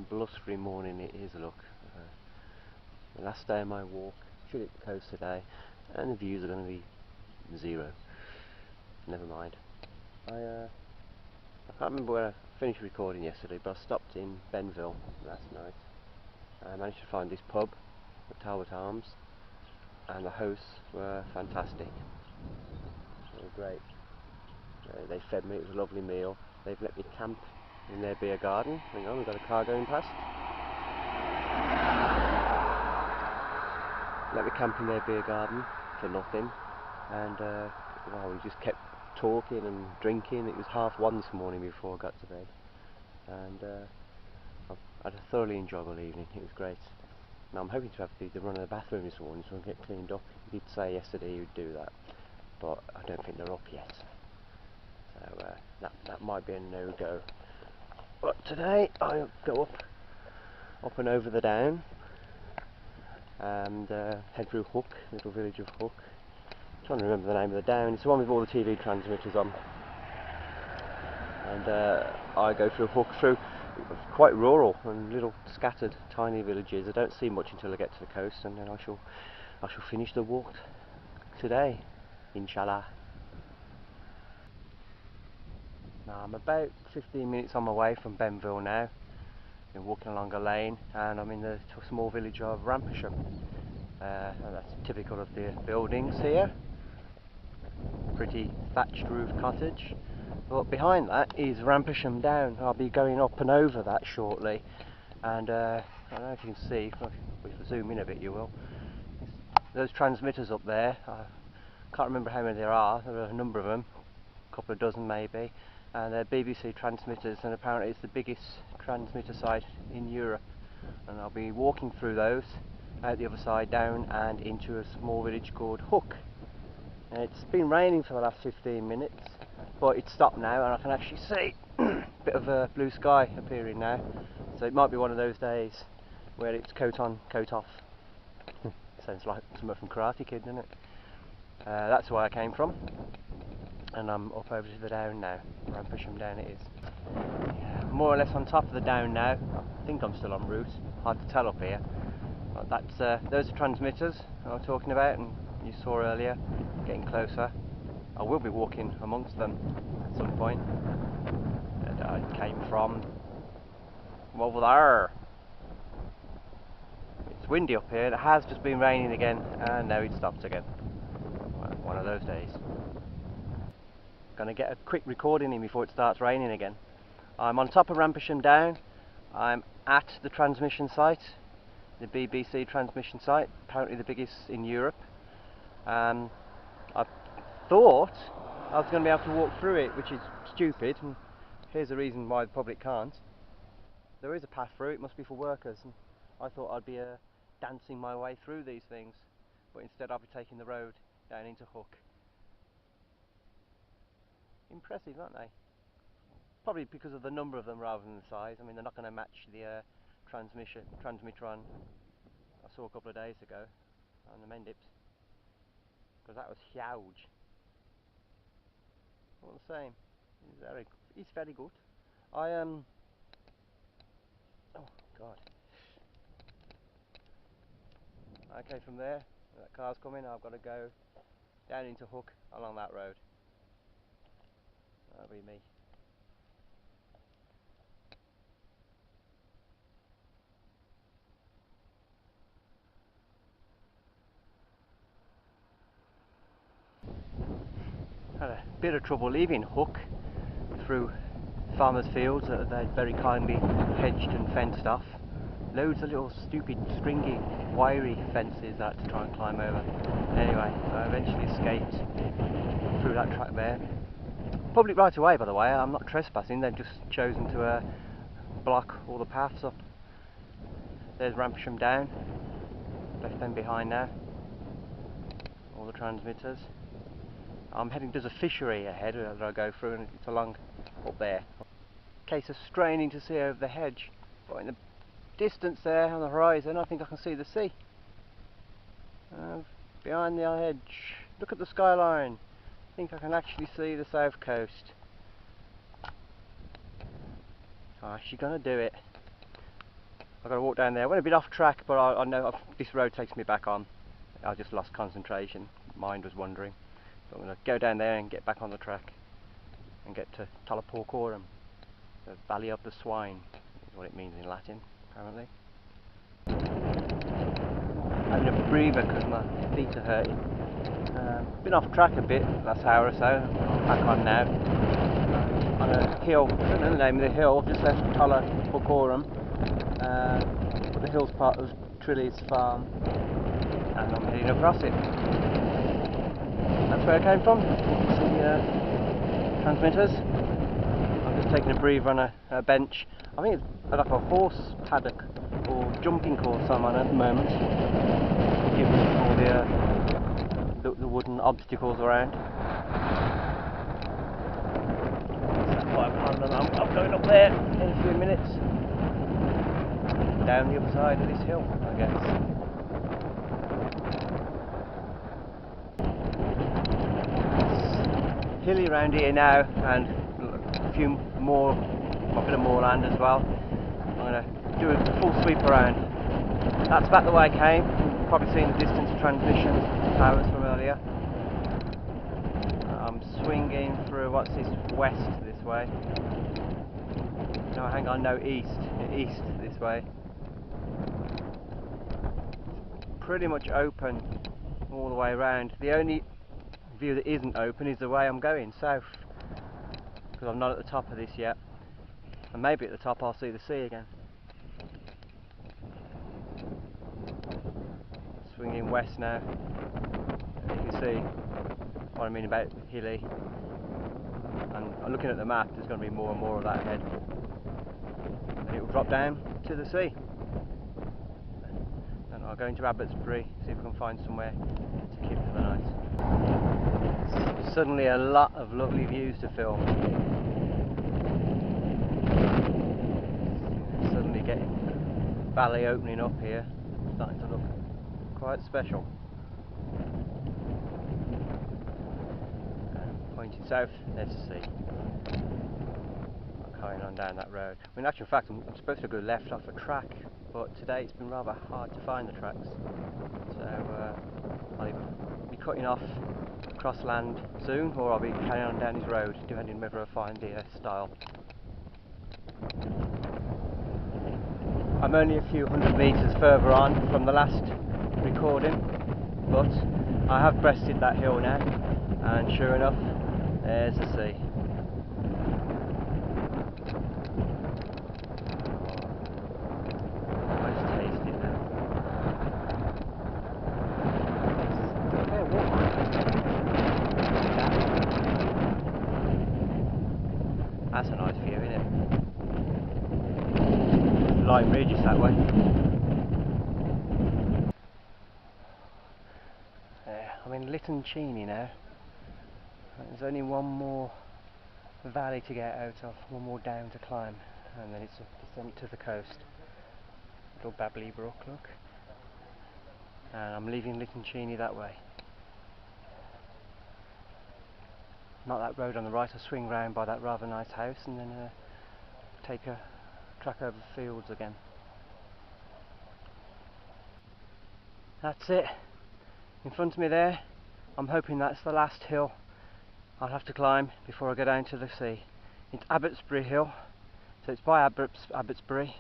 blustery morning it is, look. The last day of my walk, should hit the coast today, and the views are going to be zero. Never mind. I can't remember where I finished recording yesterday, but I stopped in Benville last night. I managed to find this pub, the Talbot Arms, and the hosts were fantastic. They were great. They fed me, it was a lovely meal. They've let me camp in their beer garden. Hang on, we've got a car going past. Let me camp in their beer garden for nothing, and well, we just kept talking and drinking. It was 1:30 this morning before I got to bed, and I had a thoroughly enjoyable evening. It was great. Now I'm hoping to have the run of the bathroom this morning so I can get cleaned up. He did say yesterday he would do that, but I don't think they're up yet, so that might be a no-go. But today I'll go up and over the down and head through Hook, little village of Hook. I'm trying to remember the name of the down. It's the one with all the TV transmitters on. And I go through Hook, through quite rural and little scattered tiny villages. I don't see much until I get to the coast, and then I shall finish the walk today, inshallah. Now I'm about 15 minutes on my way from Benville now. Been walking along a lane, and I'm in the small village of Rampisham. That's typical of the buildings here. Pretty thatched roof cottage. But behind that is Rampisham Down. I'll be going up and over that shortly, and I don't know if you can see, if I zoom in a bit you will. Those transmitters up there, I can't remember how many there are a number of them, a couple of dozen maybe, and they're BBC transmitters, and apparently it's the biggest transmitter site in Europe, and I'll be walking through those, out the other side down and into a small village called Hook. And it's been raining for the last 15 minutes, but it's stopped now and I can actually see a bit of a blue sky appearing now, so it might be one of those days where it's coat on, coat off. Sounds like something from Karate Kid, doesn't it? That's where I came from, and I'm up over to the down now. Rampisham Down it is. Yeah, more or less on top of the down now. I think I'm still en route, hard to tell up here. But that's, those are transmitters I'm talking about, and you saw earlier, getting closer. I will be walking amongst them at some point. And I came from over there. It's windy up here, it has just been raining again, and now it stopped again. One of those days. Gonna get a quick recording in before it starts raining again. I'm on top of Rampisham Down. I'm at the transmission site, the BBC transmission site, apparently the biggest in Europe. I thought I was going to be able to walk through it, which is stupid, and here's the reason why the public can't. There is a path through, it must be for workers, and I thought I'd be dancing my way through these things, but instead I'll be taking the road down into Hook. Impressive, aren't they? Probably because of the number of them rather than the size. I mean, they're not going to match the transmitter on I saw a couple of days ago on the Mendips, because that was huge. All the same, it's very good. Oh God. Okay, from there, that car's coming, I've got to go down into Hook along that road. That'll be me. Had a bit of trouble leaving Hook through farmers' fields that they'd very kindly hedged and fenced off. Loads of little stupid stringy wiry fences that I had to try and climb over. Anyway, I eventually escaped through that track there. Public right away, by the way. I'm not trespassing, they've just chosen to block all the paths up. There's Rampisham Down, left them behind now, all the transmitters. I'm heading, there's a fishery ahead that I go through, and it's along up there. Case of straining to see over the hedge, but in the distance there on the horizon I think I can see the sea. Behind the hedge, look at the skyline, I think I can actually see the south coast. I'm actually going to do it. I've got to walk down there. I went a bit off track, but I know this road takes me back on. I just lost concentration, mind was wandering. So I'm going to go down there and get back on the track and get to Postcode, the Valley of the Swine, is what it means in Latin, apparently. Having a breather because my feet are hurting. Been off track a bit last hour or so. I'm back on now. On a hill, I don't know the name of the hill, just left Postcode, but the hill's part of Trilly's farm, and I'm heading across it. That's where I came from. The transmitters. I'm just taking a breather on a bench. I think it's like a horse paddock or jumping course I'm on at the moment, given all the wooden obstacles around. I'm going up there in a few minutes, down the other side of this hill, I guess. It's hilly around here now, and a few more, a bit of moorland as well. I'm going to do a full sweep around. That's back the way I came. You've probably seen the distance transmission towers from earlier. I'm swinging through, what's this, west this way. No, hang on, no, east this way. Pretty much open all the way around. The only view that isn't open is the way I'm going, south, because I'm not at the top of this yet, and maybe at the top I'll see the sea again. Swinging west now. You can see what I mean about hilly, and looking at the map, there's going to be more and more of that ahead. And it will drop down to the sea. And I'll go into Abbotsbury, see if we can find somewhere to keep for the night. Suddenly a lot of lovely views to film. Suddenly getting valley opening up here, starting to look quite special. Pointing south, there's the sea. Carrying on down that road. I mean, in actual fact, I'm supposed to go left off a track, but today it's been rather hard to find the tracks. So I'll either be cutting off across land soon, or I'll be carrying on down this road, depending whether I find the style. I'm only a few hundred metres further on from the last recording, but I have breasted that hill now, and sure enough, there's the sea. That's a nice view, isn't it? Light ridges that way. I'm in Lytton Cheney now. There's only one more valley to get out of, one more down to climb, and then it's a descent to the coast. Little babbly brook, look. And I'm leaving Lytton Cheney that way. Not that road on the right, I swing round by that rather nice house and then take a track over the fields again. That's it. In front of me there, I'm hoping that's the last hill I'll have to climb before I go down to the sea. It's Abbotsbury Hill, so it's by Abbotsbury,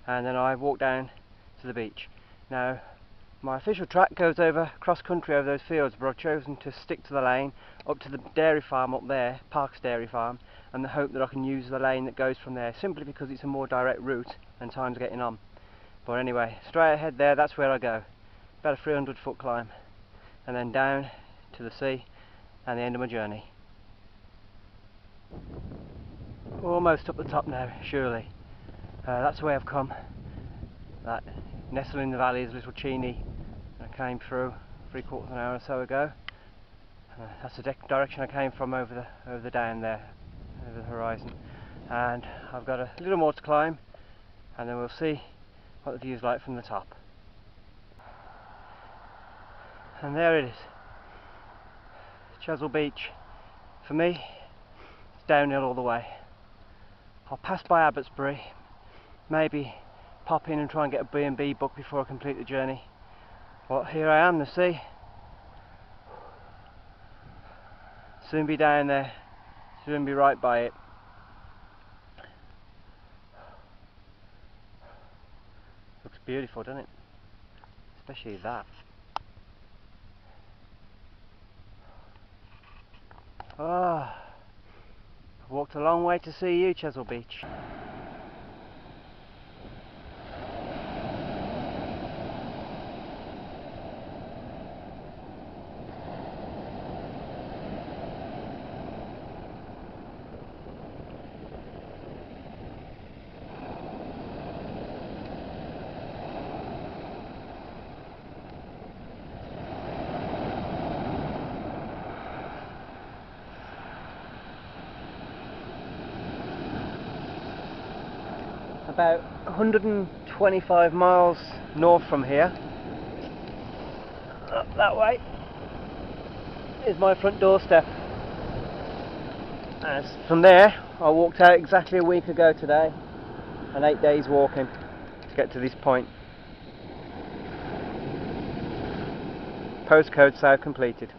and then I walk down to the beach. Now, my official track goes over cross country over those fields, but I've chosen to stick to the lane up to the dairy farm up there, Park's Dairy Farm, and the hope that I can use the lane that goes from there, simply because it's a more direct route and time's getting on. But anyway, straight ahead there, that's where I go. About a 300-foot climb, and then down to the sea and the end of my journey. Almost up the top now, surely. That's the way I've come. That nestled in the valley is Little Cheney. I came through 3/4 of an hour or so ago. That's the direction I came from over the down there, over the horizon. And I've got a little more to climb, and then we'll see what the view's like from the top. And there it is, Chesil Beach. For me, it's downhill all the way. I'll pass by Abbotsbury, maybe pop in and try and get a B&B booked before I complete the journey. But here I am, the sea. Soon be down there, soon be right by it. Looks beautiful, doesn't it? Especially that. Ah, I've walked a long way to see you, Chesil Beach. About 125 miles north from here, up that way, is my front doorstep. As from there, I walked out exactly a week ago today, and 8 days walking to get to this point. Postcode so completed.